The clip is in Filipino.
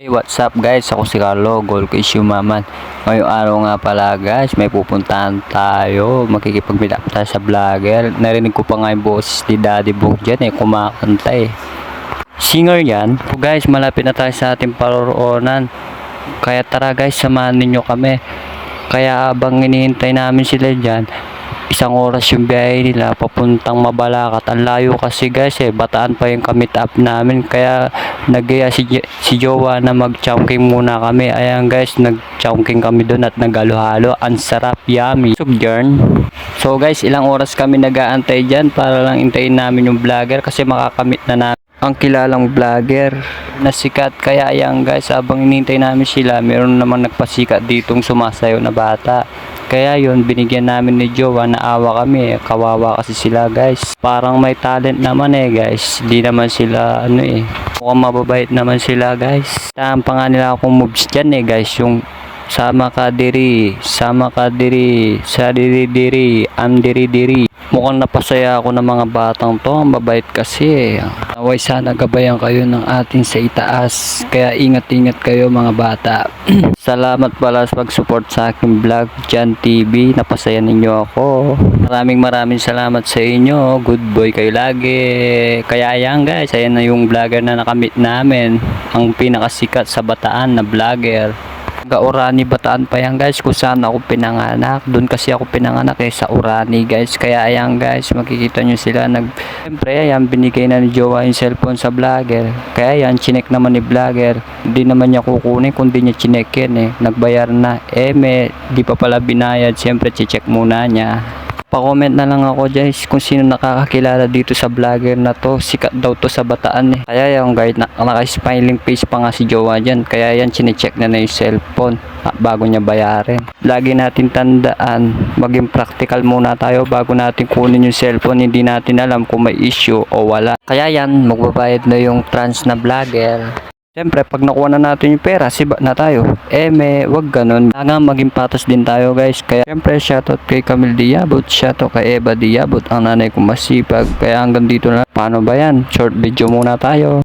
Hey, what's up guys? Ako si Carlo, Gold Issue Maman. Ngayong araw nga pala guys, may pupuntahan tayo. Makikipag-meet up tayo sa vlogger. Narinig ko pa nga yung boses ni Daddy Boog dyan kumakanta Singer yan. So guys, malapit na tayo sa ating paroroonan. Kaya tara guys, samahan ninyo kami. Kaya abang hinihintay namin sila dyan, isang oras yung biyahe nila papuntang Mabalacat. Ang layo kasi guys Bataan pa yung meet up namin. Kaya nagaya si Jowa na mag-chowking muna kami. Ayan guys, nag-chowking kami doon at nag-halo-halo. Ang sarap, yummy. So guys, ilang oras kami nag-aantay dyan para lang intayin namin yung vlogger kasi makakamit na namin ang kilalang vlogger na sikat. Kaya ayan guys, habang inintay namin sila, meron namang nagpasikat ditong sumasayaw na bata. Kaya yun, binigyan namin ni Jowa, naawa kami kawawa kasi sila guys. Parang may talent naman guys. Di naman sila mukhang mababait naman sila guys. Tampa nga nila akong moves dyan guys. Yung sama ka diri, sa diri, am diri. Mukhang napasaya ako ng mga batang to. Ang babait kasi Naway sana gabayan kayo ng ating sa itaas. Kaya ingat-ingat kayo mga bata. Salamat pala sa pag-support sa aking vlog Jan TV. Napasaya ninyo ako. Maraming salamat sa inyo. Good boy kayo lagi. Kaya yan guys, ayan na yung vlogger na nakamit namin. Ang pinakasikat sa Bataan na vlogger. Orani Bataan pa yan guys, kung saan ako pinanganak. Doon kasi ako pinanganak sa Orani guys. Kaya ayan guys, makikita nyo sila siyempre ayan, binigay na ni Jowa yung cellphone sa vlogger. Kaya yan, chinek naman ni vlogger. Hindi naman niya kukunin kung di niya chinek yan nagbayar na di pa pala binayad. Siyempre check muna niya. Pa-comment na lang ako guys kung sino nakakakilala dito sa vlogger na to. Sikat daw to sa Bataan Kaya yung guys, naka-smiling face pa nga si Jowa dyan. Kaya yan, chinecheck na yung cellphone bago niya bayarin. Lagi natin tandaan, maging practical muna tayo bago natin kunin yung cellphone. Hindi natin alam kung may issue o wala. Kaya yan, magbabayad na yung trans na vlogger. Siyempre, pag nakuha na natin yung pera, siba na tayo. Wag ganun. Kailangan maging patas din tayo guys. Kaya siyempre, shoutout kay Camille Diabot, shoutout kay Eva Diabot, ang nanay kong masipag. Kaya hanggang dito na. Paano ba yan? Short video muna tayo.